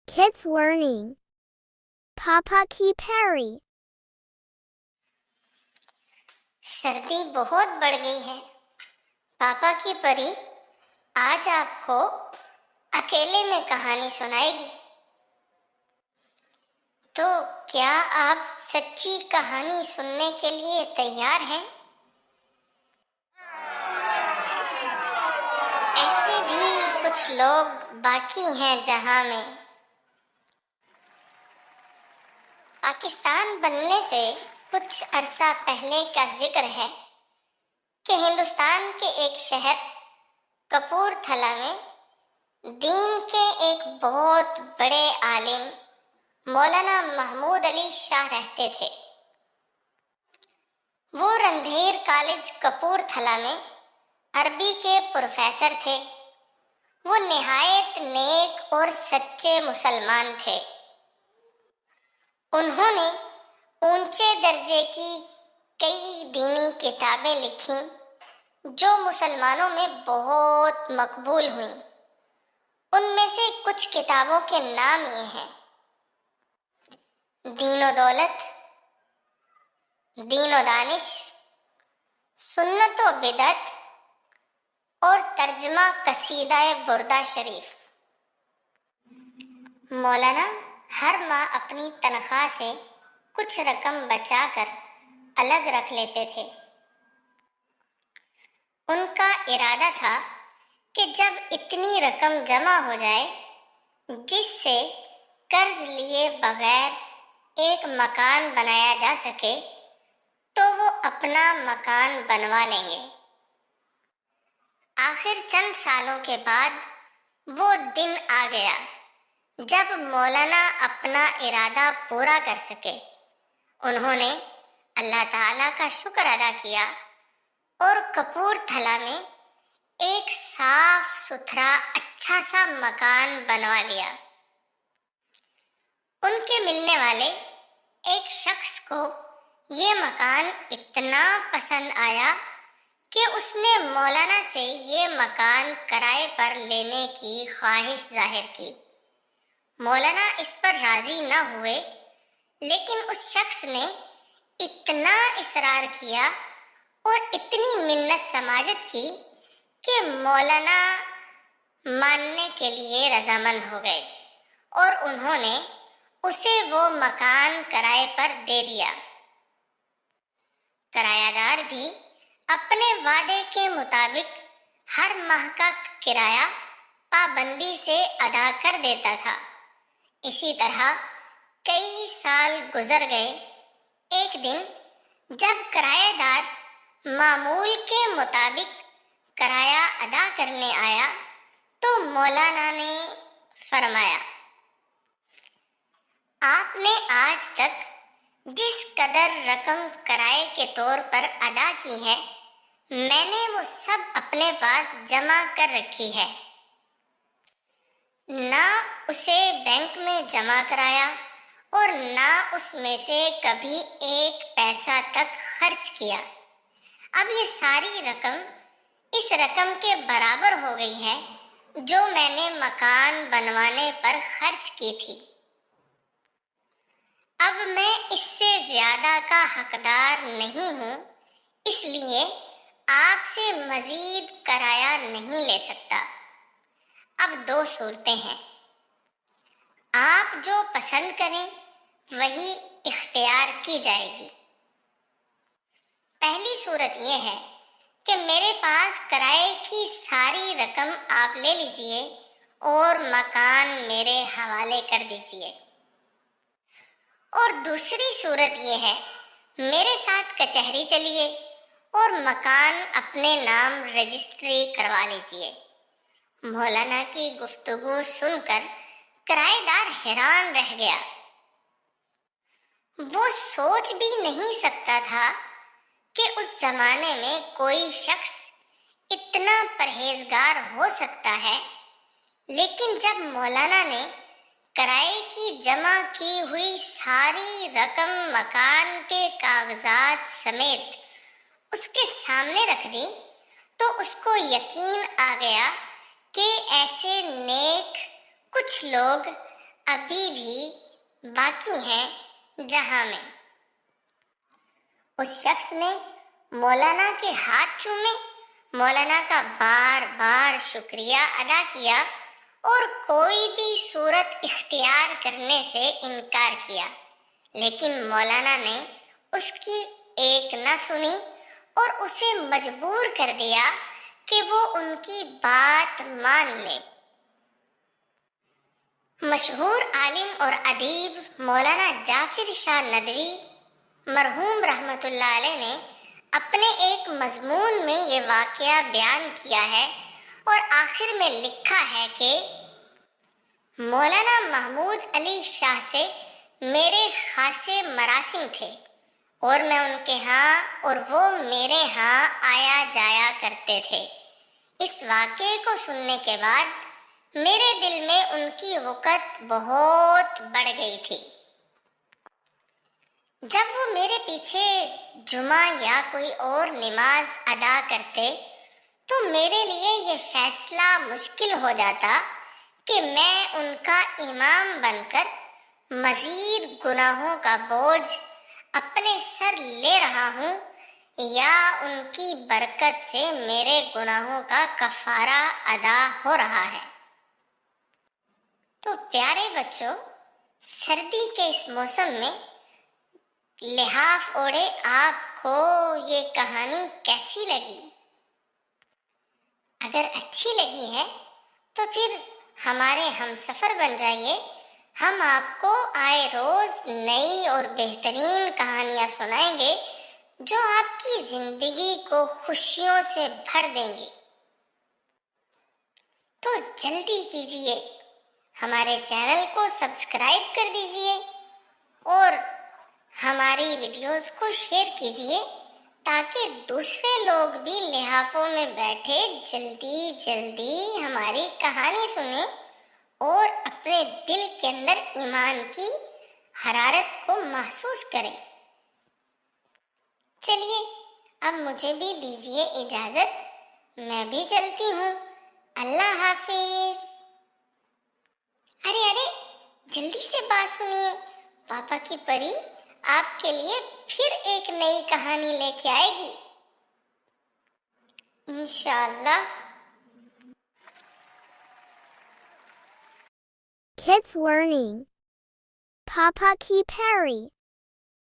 Kids learning. Papa की पैरी. सर्दी बहुत बढ़ गई है। पापा की परी आज आपको अकेले में कहानी सुनाएगी। तो क्या आप सच्ची कहानी सुनने के लिए तैयार हैं? ऐसे भी कुछ लोग बाकी हैं जहां में। पाकिस्तान बनने से कुछ अरसा पहले का जिक्र है कि हिंदुस्तान के एक शहर कपूरथला में दीन के एक बहुत बड़े आलिम मौलाना महमूद अली शाह रहते थे। वो रंधेर कॉलेज कपूरथला में अरबी के प्रोफेसर थे। वो निहायत नेक और सच्चे मुसलमान थे। उन्होंने ऊंचे दर्जे की कई दीनी किताबें लिखी जो मुसलमानों में बहुत मकबूल हुई। उनमें से कुछ किताबों के नाम ये हैं: दीनो दौलत, दीनो दानिश, सुन्नत व बिदअत और तर्जमा कसीदा बुर्दा शरीफ। मौलाना हर माह अपनी तनख्वाह से कुछ रकम बचाकर अलग रख लेते थे। उनका इरादा था कि जब इतनी रकम जमा हो जाए जिससे कर्ज लिए बगैर एक मकान बनाया जा सके तो वो अपना मकान बनवा लेंगे। आखिर चंद सालों के बाद वो दिन आ गया जब मौलाना अपना इरादा पूरा कर सके। उन्होंने अल्लाह ताला का शुक्र अदा किया और कपूरथला में एक साफ सुथरा अच्छा सा मकान बनवा लिया। उनके मिलने वाले एक शख्स को ये मकान इतना पसंद आया कि उसने मौलाना से ये मकान किराए पर लेने की ख्वाहिश जाहिर की। मौलाना इस पर राजी न हुए, लेकिन उस शख्स ने इतना इसरार किया और इतनी मिन्नत समाजत की कि मौलाना मानने के लिए रजामंद हो गए और उन्होंने उसे वो मकान किराए पर दे दिया। किरायादार भी अपने वादे के मुताबिक हर माह का किराया पाबंदी से अदा कर देता था। इसी तरह कई साल गुजर गए। एक दिन जब किराएदार मामूल के मुताबिक किराया अदा करने आया तो मौलाना ने फरमाया, आपने आज तक जिस कदर रकम किराए के तौर पर अदा की है मैंने वो सब अपने पास जमा कर रखी है। ना उसे बैंक में जमा कराया और ना उसमें से कभी एक पैसा तक खर्च किया। अब ये सारी रकम इस रकम के बराबर हो गई है जो मैंने मकान बनवाने पर खर्च की थी। अब मैं इससे ज्यादा का हकदार नहीं हूँ, इसलिए आपसे मजीद किराया नहीं ले सकता। अब दो सूरतें हैं, आप जो पसंद करें वही इख्तियार की जाएगी। पहली सूरत यह है कि मेरे पास किराए की सारी रकम आप ले लीजिए और मकान मेरे हवाले कर दीजिए। और दूसरी सूरत यह है, मेरे साथ कचहरी चलिए और मकान अपने नाम रजिस्ट्री करवा लीजिए। मौलाना की गुफ्तगू सुनकर किराएदार हैरान रह गया। वो सोच भी नहीं सकता था कि उस जमाने में कोई शख्स इतना परहेजगार हो सकता है। लेकिन जब मौलाना ने किराए की जमा की हुई सारी रकम मकान के कागजात समेत उसके सामने रख दी तो उसको यकीन आ गया कि ऐसे नेक कुछ लोग अभी भी बाकी हैं जहां में। उस शख्स ने मौलाना के हाथ चूमे, मौलाना का बार बार शुक्रिया अदा किया और कोई भी सूरत इख्तियार करने से इनकार किया, लेकिन मौलाना ने उसकी एक न सुनी और उसे मजबूर कर दिया कि वो उनकी बात मान ले। मशहूर आलिम और अदीब मौलाना जाफिर शाह नदवी मरहूम रहमतुल्लाह अलैह ने अपने एक मजमून में ये वाक़या बयान किया है और आखिर में लिखा है कि मौलाना महमूद अली शाह से मेरे खासे मरासिम थे और मैं उनके यहाँ और वो मेरे यहाँ आया जाया करते थे। इस वाक़े को सुनने के बाद मेरे दिल में उनकी वक़्त बहुत बढ़ गई थी। जब वो मेरे पीछे जुमा या कोई और नमाज अदा करते तो मेरे लिए ये फैसला मुश्किल हो जाता कि मैं उनका इमाम बनकर मज़ीद गुनाहों का बोझ अपने सर ले रहा हूँ या उनकी बरकत से मेरे गुनाहों का कफारा अदा हो रहा है। तो प्यारे बच्चों, सर्दी के इस मौसम में लिहाफ ओढ़े आपको ये कहानी कैसी लगी? अगर अच्छी लगी है तो फिर हमारे हमसफर बन जाइए। हम आपको आए रोज नई और बेहतरीन कहानियां सुनाएंगे जो आपकी जिंदगी को खुशियों से भर देंगी। तो जल्दी कीजिए, हमारे चैनल को सब्सक्राइब कर दीजिए और हमारी वीडियोस को शेयर कीजिए ताकि दूसरे लोग भी लिहाफों में बैठे जल्दी जल्दी हमारी कहानी सुने और अपने दिल के अंदर ईमान की हरारत को महसूस करें। चलिए अब मुझे भी दीजिए इजाजत, मैं भी चलती हूँ। अल्लाह हाफिज। अरे जल्दी से बात सुनिए, पापा की परी आपके लिए फिर एक नई कहानी लेके आएगी इंशाअल्लाह। Kids Learning. Papa Key Perry.